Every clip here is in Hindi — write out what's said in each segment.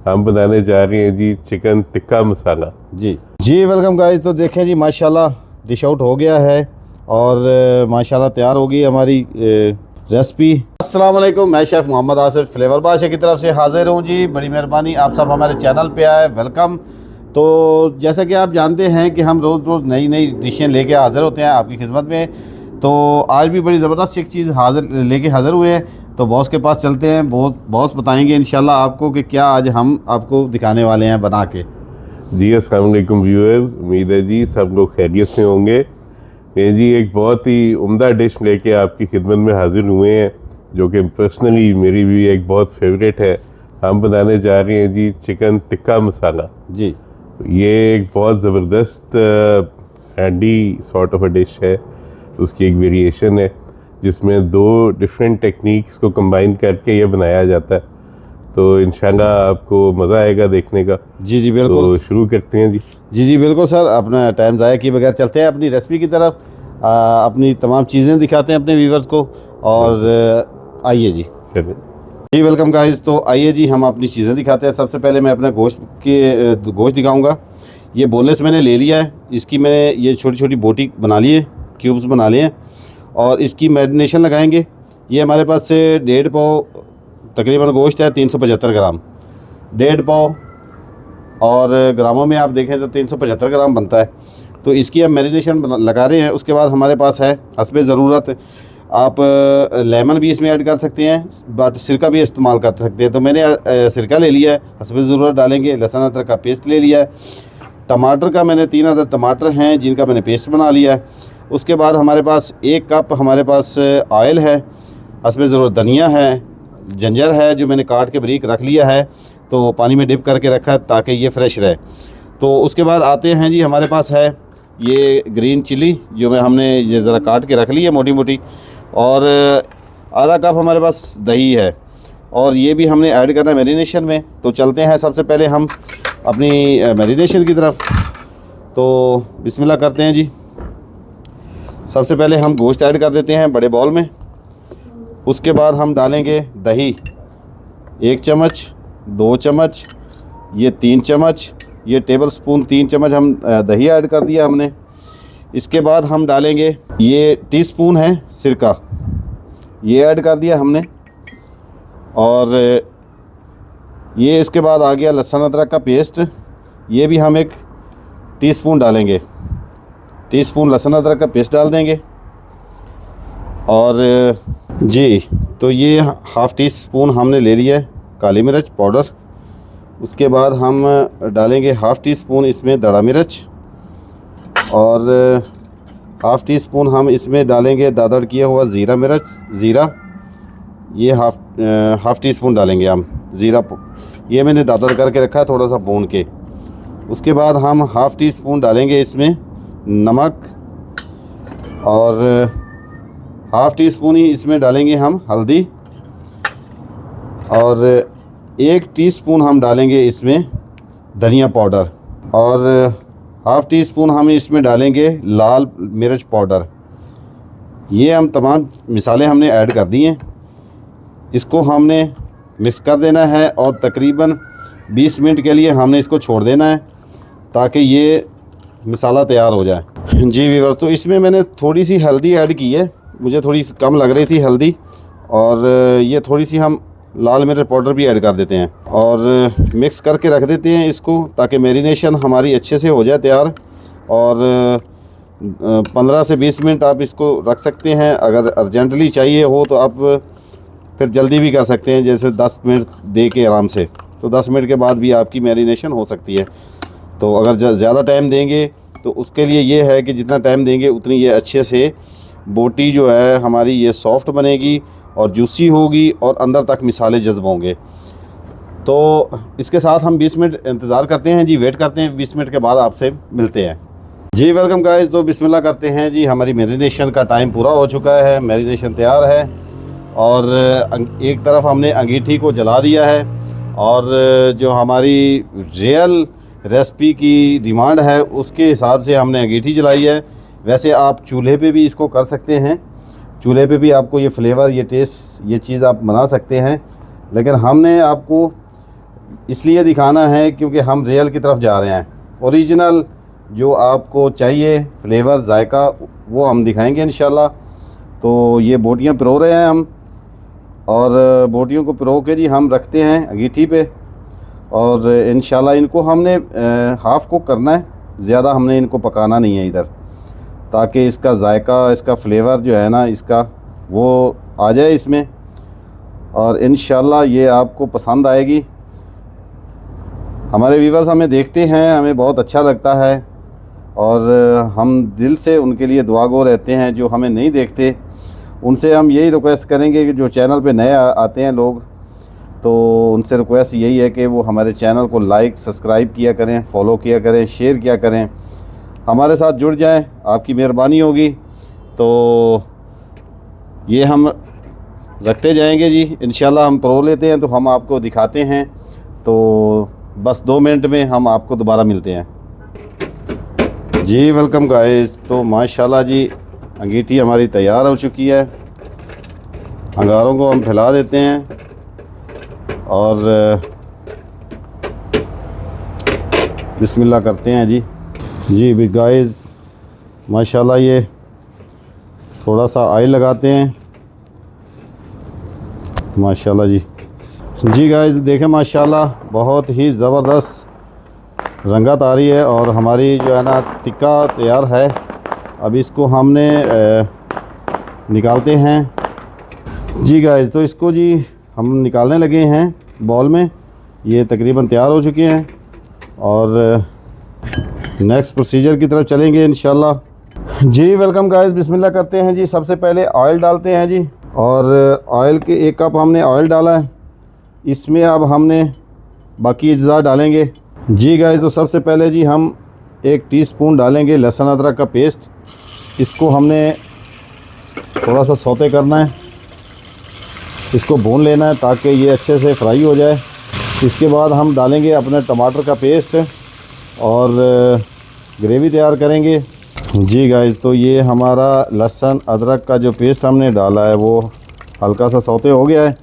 हम बनाने जा रहे हैं जी चिकन टिक्का मसाला। जी वेलकम गाइस। तो देखें जी माशाल्लाह डिश आउट हो गया है और माशाल्लाह तैयार हो गई हमारी रेसिपी। अस्सलाम वालेकुम, मैं शेफ़ मोहम्मद आसिफ फ्लेवर बादशाह की तरफ से हाजिर हूँ जी। बड़ी मेहरबानी आप सब हमारे चैनल पे आए, वेलकम। तो जैसा कि आप जानते हैं कि हम रोज़ रोज़ नई नई डिशें लेके हाज़िर होते हैं आपकी खिदमत में। तो आज भी बड़ी ज़बरदस्त एक चीज़ लेके हाज़िर हुए हैं। तो बॉस के पास चलते हैं, बॉस बताएंगे इंशाल्लाह आपको कि क्या आज हम आपको दिखाने वाले हैं बना के। जी अस्सलाम वालेकुम व्यूअर्स, उम्मीद है जी सब लोग खैरियत से होंगे। ये जी एक बहुत ही उम्दा डिश लेके आपकी खिदमत में हाज़िर हुए हैं, जो कि पर्सनली मेरी भी एक बहुत फेवरेट है। हम बनाने जा रहे हैं जी चिकन टिक्का मसाला। जी ये एक बहुत ज़बरदस्त handy sort of a dish है। उसकी एक वेरिएशन है जिसमें दो डिफरेंट टेक्निक्स को कंबाइन करके ये बनाया जाता है। तो इंशाल्लाह आपको मज़ा आएगा देखने का। जी बिल्कुल। तो शुरू करते हैं जी। जी बिल्कुल सर, अपना टाइम ज़ाया किए बगैर चलते हैं अपनी रेसिपी की तरफ। अपनी तमाम चीज़ें दिखाते हैं अपने व्यूवर्स को। और आइए जी। जी वेलकम गाइस। तो आइए जी हम अपनी चीज़ें दिखाते हैं। सबसे पहले मैं अपना गोश्त दिखाऊंगा। ये बोनलेस मैंने ले लिया है। इसकी मैंने ये छोटी छोटी बोटी बना ली है, क्यूब्स बना लिए हैं और इसकी मैरिनेशन लगाएंगे। ये हमारे पास से 1.5 पाव तकरीबन गोश्त है, 375 ग्राम, 1.5 पाव और ग्रामों में आप देखें तो 375 ग्राम बनता है। तो इसकी हम मैरिनेशन लगा रहे हैं। उसके बाद हमारे पास है हस्बे ज़रूरत, आप लेमन भी इसमें ऐड कर सकते हैं, बट सिरका भी इस्तेमाल कर सकते हैं। तो मैंने सिरका ले लिया है, हस्बे ज़रूरत डालेंगे। लहसुन अदरक का पेस्ट ले लिया है। टमाटर का मैंने 3 अदद टमाटर हैं जिनका मैंने पेस्ट बना लिया है। उसके बाद हमारे पास 1 कप हमारे पास ऑयल है, हस्बे ज़रूरत धनिया है, जिंजर है जो मैंने काट के बारीक रख लिया है, तो पानी में डिप करके रखा है ताकि ये फ्रेश रहे। तो उसके बाद आते हैं जी, हमारे पास है ये ग्रीन चिली जो हमने ये ज़रा काट के रख ली है मोटी मोटी, और आधा कप हमारे पास दही है और ये भी हमने ऐड करना है मैरिनेशन में। तो चलते हैं सबसे पहले हम अपनी मैरिनेशन की तरफ। तो बिस्मिल्लाह करते हैं जी। सबसे पहले हम गोश्त ऐड कर देते हैं बड़े बाउल में। उसके बाद हम डालेंगे दही 1 चम्मच, 2 चम्मच, ये 3 चम्मच, ये टेबल स्पून 3 चम्मच हम दही ऐड कर दिया हमने। इसके बाद हम डालेंगे ये टीस्पून है सिरका, ये ऐड कर दिया हमने। और ये इसके बाद आ गया लहसुन अदरक का पेस्ट, ये भी हम 1 टीस्पून डालेंगे। टीस्पून लहसुन अदरक का पेस्ट डाल देंगे। और जी तो ये हाफ़ टी स्पून हमने ले लिया है काली मिर्च पाउडर। उसके बाद हम डालेंगे हाफ़ टी स्पून इसमें दड़ा मिर्च और हाफ़ टी स्पून हम इसमें डालेंगे दादड़ किया हुआ ज़ीरा, ये हाफ़ टी स्पून डालेंगे हम ज़ीरा। ये मैंने दादड़ करके रखा है थोड़ा सा भून के। उसके बाद हम हाफ़ टी स्पून डालेंगे इसमें नमक और हाफ़ टी स्पून ही इसमें डालेंगे हम हल्दी और 1 टीस्पून हम डालेंगे इसमें धनिया पाउडर और हाफ़ टी स्पून हम इसमें डालेंगे लाल मिर्च पाउडर। ये हम तमाम मिसालें हमने ऐड कर दी हैं। इसको हमने मिक्स कर देना है और तकरीबन 20 मिनट के लिए हमने इसको छोड़ देना है ताकि ये मसाला तैयार हो जाए। जी व्यूअर्स, तो इसमें मैंने थोड़ी सी हल्दी ऐड की है, मुझे थोड़ी कम लग रही थी हल्दी, और ये थोड़ी सी हम लाल मिर्च पाउडर भी ऐड कर देते हैं और मिक्स करके रख देते हैं इसको ताकि मैरिनेशन हमारी अच्छे से हो जाए तैयार। और 15 से 20 मिनट आप इसको रख सकते हैं। अगर अर्जेंटली चाहिए हो तो आप फिर जल्दी भी कर सकते हैं, जैसे 10 मिनट दे के आराम से। तो 10 मिनट के बाद भी आपकी मैरिनेशन हो सकती है। तो अगर ज़्यादा टाइम देंगे तो उसके लिए ये है कि जितना टाइम देंगे उतनी ये अच्छे से बोटी जो है हमारी ये सॉफ्ट बनेगी और जूसी होगी और अंदर तक मिसाले जज्ब होंगे। तो इसके साथ हम 20 मिनट इंतज़ार करते हैं जी, वेट करते हैं। 20 मिनट के बाद आपसे मिलते हैं जी। Welcome guys. तो बिस्मिल्लाह करते हैं जी। हमारी मैरिनेशन का टाइम पूरा हो चुका है, मैरिनेशन तैयार है और एक तरफ हमने अंगीठी को जला दिया है और जो हमारी रियल रेसिपी की डिमांड है उसके हिसाब से हमने अंगीठी जलाई है। वैसे आप चूल्हे पे भी इसको कर सकते हैं, चूल्हे पे भी आपको ये फ्लेवर, ये टेस्ट, ये चीज़ आप बना सकते हैं, लेकिन हमने आपको इसलिए दिखाना है क्योंकि हम रियल की तरफ जा रहे हैं। ओरिजिनल जो आपको चाहिए फ्लेवर जायका वो हम दिखाएंगे इंशाल्लाह। तो ये बोटियाँ पिरो रहे हैं हम, और बोटियों को पिरो के जी हम रखते हैं अंगीठी पे, और इंशाल्लाह इनको हमने हाफ़ कुक करना है, ज़्यादा हमने इनको पकाना नहीं है इधर, ताकि इसका जायका, इसका फ्लेवर जो है ना इसका वो आ जाए इसमें, और इंशाल्लाह ये आपको पसंद आएगी। हमारे व्यूवर्स हमें देखते हैं, हमें बहुत अच्छा लगता है, और हम दिल से उनके लिए दुआगो रहते हैं। जो हमें नहीं देखते उनसे हम यही रिक्वेस्ट करेंगे कि जो चैनल पे नए आते हैं लोग, तो उनसे रिक्वेस्ट यही है कि वो हमारे चैनल को लाइक सब्सक्राइब किया करें, फॉलो किया करें, शेयर किया करें, हमारे साथ जुड़ जाएं, आपकी मेहरबानी होगी। तो ये हम रखते जाएंगे जी, इंशाल्लाह हम प्रो लेते हैं तो हम आपको दिखाते हैं। तो बस 2 मिनट में हम आपको दोबारा मिलते हैं जी। Welcome guys. तो माशाल्लाह जी अंगीठी हमारी तैयार हो चुकी है। अंगारों को हम फैला देते हैं, और बिस्मिल्लाह करते हैं जी भी गाइस। माशाल्लाह ये थोड़ा सा ऑयल लगाते हैं माशाल्लाह जी गाइस देखें माशाल्लाह बहुत ही ज़बरदस्त रंगत आ रही है, और हमारी जो है ना टिक्का तैयार है। अब इसको हमने निकालते हैं जी गाइस। तो इसको जी हम निकालने लगे हैं बॉल में, ये तकरीबन तैयार हो चुके हैं, और नेक्स्ट प्रोसीजर की तरफ चलेंगे इंशाल्लाह जी। वेलकम गाइस, बिस्मिल्लाह करते हैं जी। सबसे पहले ऑयल डालते हैं जी, और ऑयल के 1 कप हमने ऑयल डाला है, इसमें अब हमने बाकी अज्जा डालेंगे जी गाइस। तो सबसे पहले जी हम 1 टीस्पून डालेंगे लहसुन अदरक का पेस्ट। इसको हमने थोड़ा सा सौते करना है, इसको भून लेना है ताकि ये अच्छे से फ्राई हो जाए। इसके बाद हम डालेंगे अपने टमाटर का पेस्ट, और ग्रेवी तैयार करेंगे जी गाइस। तो ये हमारा लहसुन अदरक का जो पेस्ट हमने डाला है वो हल्का सा सौते हो गया है,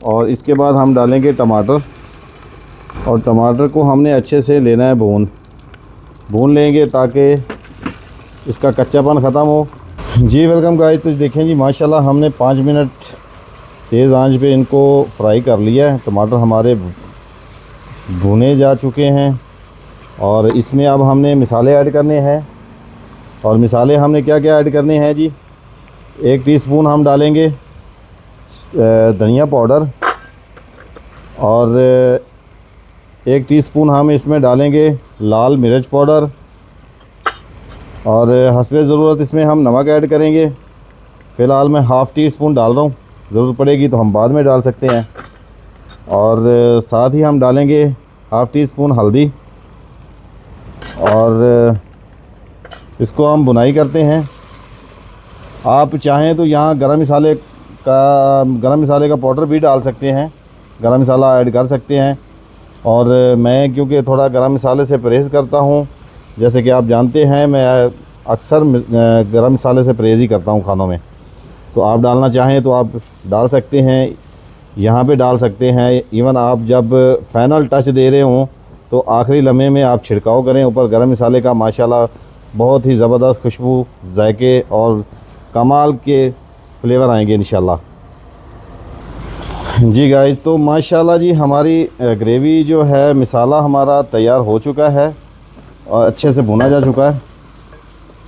और इसके बाद हम डालेंगे टमाटर, और टमाटर को हमने अच्छे से लेना है भून लेंगे ताकि इसका कच्चापन ख़त्म हो जी। Welcome guys. तो देखें जी माशाल्लाह हमने 5 मिनट तेज़ आंच पे इनको फ्राई कर लिया है। टमाटर हमारे भुने जा चुके हैं, और इसमें अब हमने मसाले ऐड करने हैं। और मसाले हमने क्या क्या ऐड करने हैं जी। 1 टीस्पून हम डालेंगे धनिया पाउडर, और 1 टीस्पून हम इसमें डालेंगे लाल मिर्च पाउडर, और हस्बे ज़रूरत इसमें हम नमक ऐड करेंगे। फ़िलहाल मैं हाफ़ टी स्पून डाल रहा हूँ, ज़रूरत पड़ेगी तो हम बाद में डाल सकते हैं। और साथ ही हम डालेंगे हाफ़ टी स्पून हल्दी, और इसको हम भुनाई करते हैं। आप चाहें तो यहाँ गरम मसाले का पाउडर भी डाल सकते हैं, गरम मसाला ऐड कर सकते हैं। और मैं क्योंकि थोड़ा गरम मसाले से परहेज़ करता हूँ, जैसे कि आप जानते हैं मैं अक्सर गरम मसाले से परहेज़ ही करता हूँ खानों में। तो आप डालना चाहें तो आप डाल सकते हैं, यहाँ पे डाल सकते हैं। इवन आप जब फाइनल टच दे रहे हों तो आखिरी लम्हे में आप छिड़काव करें ऊपर गरम मसाले का। माशाल्लाह बहुत ही ज़बरदस्त खुशबू, जायके और कमाल के फ्लेवर आएंगे इंशाल्लाह जी गाइस। तो माशाल्लाह जी हमारी ग्रेवी जो है, मसाला हमारा तैयार हो चुका है और अच्छे से भुना जा चुका है।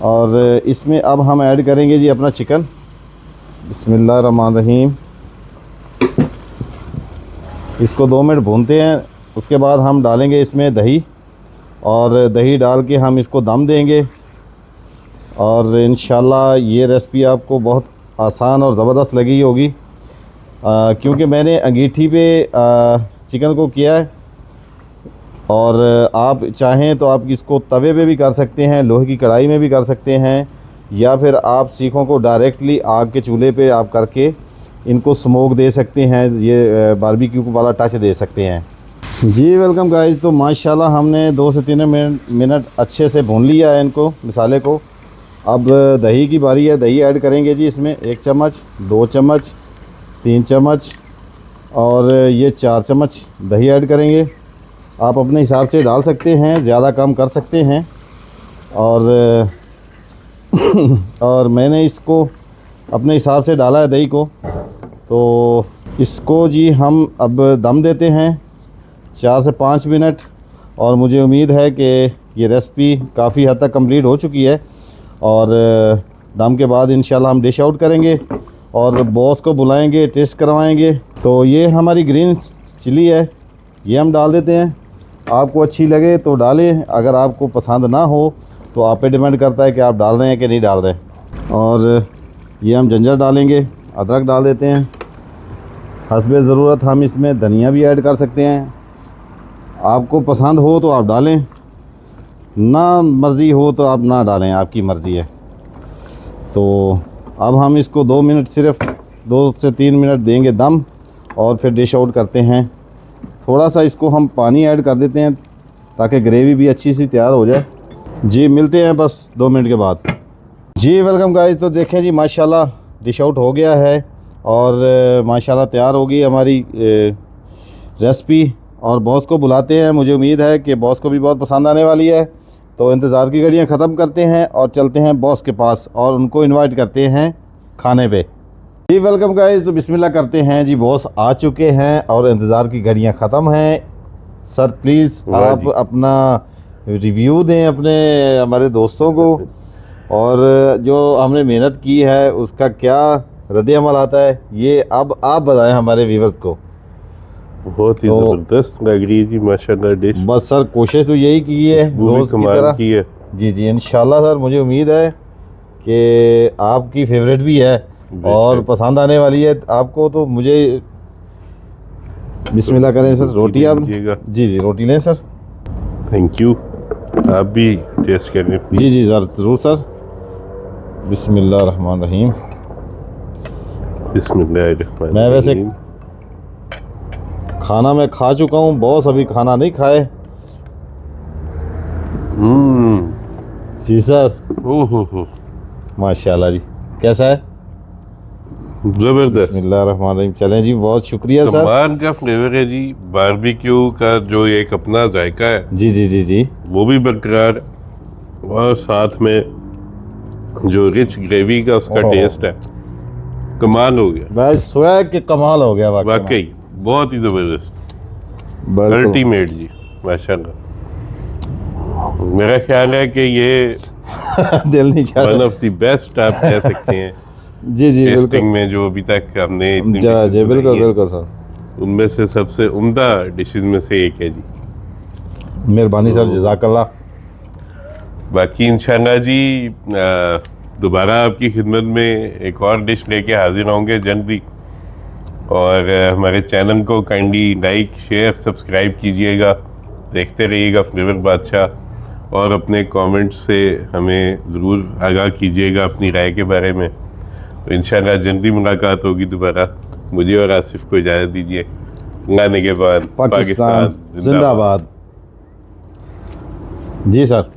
और इसमें अब हम ऐड करेंगे जी अपना चिकन। बिस्मिल्लाहिर्रहमानिर्रहीम। इसको 2 मिनट भूनते हैं, उसके बाद हम डालेंगे इसमें दही, और दही डाल के हम इसको दम देंगे। और इंशाल्लाह ये रेसिपी आपको बहुत आसान और ज़बरदस्त लगी होगी, क्योंकि मैंने अंगीठी पे चिकन को किया है। और आप चाहें तो आप इसको तवे पे भी कर सकते हैं, लोहे की कढ़ाई में भी कर सकते हैं, या फिर आप सीखों को डायरेक्टली आग के चूल्हे पे आप करके इनको स्मोक दे सकते हैं, ये बारबेक्यू वाला टच दे सकते हैं जी। Welcome guys. तो माशाल्लाह हमने 2 से 3 मिनट अच्छे से भून लिया है इनको, मसाले को। अब दही की बारी है, दही ऐड करेंगे जी इसमें 1 चम्मच, 2 चम्मच, 3 चम्मच, और ये 4 चम्मच दही ऐड करेंगे। आप अपने हिसाब से डाल सकते हैं, ज़्यादा कम कर सकते हैं। और मैंने इसको अपने हिसाब से डाला है दही को। तो इसको जी हम अब दम देते हैं 4 से 5 मिनट। और मुझे उम्मीद है कि ये रेसिपी काफ़ी हद तक कंप्लीट हो चुकी है। और दम के बाद इंशाल्लाह हम डिश आउट करेंगे और बॉस को बुलाएंगे, टेस्ट करवाएंगे। तो ये हमारी ग्रीन चिली है, ये हम डाल देते हैं। आपको अच्छी लगे तो डालें, अगर आपको पसंद ना हो तो आप पे डिपेंड करता है कि आप डाल रहे हैं कि नहीं डाल रहे। और ये हम जिंजर डालेंगे, अदरक डाल देते हैं। हस्बे ज़रूरत हम इसमें धनिया भी ऐड कर सकते हैं। आपको पसंद हो तो आप डालें, ना मर्ज़ी हो तो आप ना डालें, आपकी मर्ज़ी है। तो अब हम इसको 2 मिनट, सिर्फ 2 से 3 मिनट देंगे दम और फिर डिश आउट करते हैं। थोड़ा सा इसको हम पानी ऐड कर देते हैं ताकि ग्रेवी भी अच्छी सी तैयार हो जाए। जी मिलते हैं बस 2 मिनट के बाद। जी वेलकम गाइस। तो देखें जी माशाल्लाह डिश आउट हो गया है और माशाल्लाह तैयार हो गई हमारी रेसिपी। और बॉस को बुलाते हैं, मुझे उम्मीद है कि बॉस को भी बहुत पसंद आने वाली है। तो इंतज़ार की घड़ियाँ ख़त्म करते हैं और चलते हैं बॉस के पास और उनको इनवाइट करते हैं खाने पे। जी वेलकम गाइस। तो बिस्मिल्लाह करते हैं जी, बॉस आ चुके हैं और इंतज़ार की घड़ियाँ ख़त्म हैं। सर प्लीज़ आप अपना रिव्यू दें अपने हमारे दोस्तों को, और जो हमने मेहनत की है उसका क्या रद्द-ए-अमल आता है, ये अब आप बताएं हमारे व्यूवर्स को। बहुत ही ज़बरदस्त लग रही है जी माशाल्लाह डिश। बस सर कोशिश तो यही की है रोज़ की तरह की है। जी जी इंशाल्लाह सर, मुझे उम्मीद है कि आपकी फेवरेट भी है और पसंद आने वाली है आपको। तो मुझे बिस्मिल्लाह करें सर। रोटी आप जी जी रोटी लें सर। Thank you. आप भी टेस्ट करें जी जी सर ज़रूर सर। बिस्मिल्लाह रहमान रहीम। बिस्मिल्लाह। मैं वैसे खाना मैं खा चुका हूँ, बॉस अभी खाना नहीं खाए। जी सर। ओहो माशाल्लाह जी। कैसा है? जबरदस्त। बिस्मिल्लाहिर्रहमानिर्रहीम। चलें जी, बहुत शुक्रिया सर। कमाल का फ्लेवर है जी। बारबेक्यू का जो एक अपना जायका है जी जी जी जी वो भी बरकरार, और साथ में जो रिच ग्रेवी का उसका टेस्ट है, कमाल हो गया। बस सोया कि कमाल हो गया वाकई बहुत ही ज़बरदस्त, अल्टीमेट जी माशाल्लाह। मेरा ख्याल है कि ये दिल नहीं चाह वन ऑफ द बेस्ट आप कह सकते हैं जी जी टेस्टिंग में जो अभी तक हमने जी बिल्कुल बिल्कुल सर, उनमें से सबसे उम्दा डिशेज में से एक है जी। मेहरबानी सर, जज़ाकल्लाह। बाकी इंशाल्लाह जी दोबारा आपकी खिदमत में एक और डिश लेके हाजिर होंगे जल्दी। और हमारे चैनल को काइंडली लाइक शेयर सब्सक्राइब कीजिएगा, देखते रहिएगा फ्लेवर बादशाह, और अपने कमेंट्स से हमें ज़रूर आगाह कीजिएगा अपनी राय के बारे में। तो इंशाल्लाह जल्दी मुलाकात होगी दोबारा। मुझे और आसिफ को इजाज़त दीजिए। गाने के बाद पाकिस्तान जिंदाबाद। जी सर।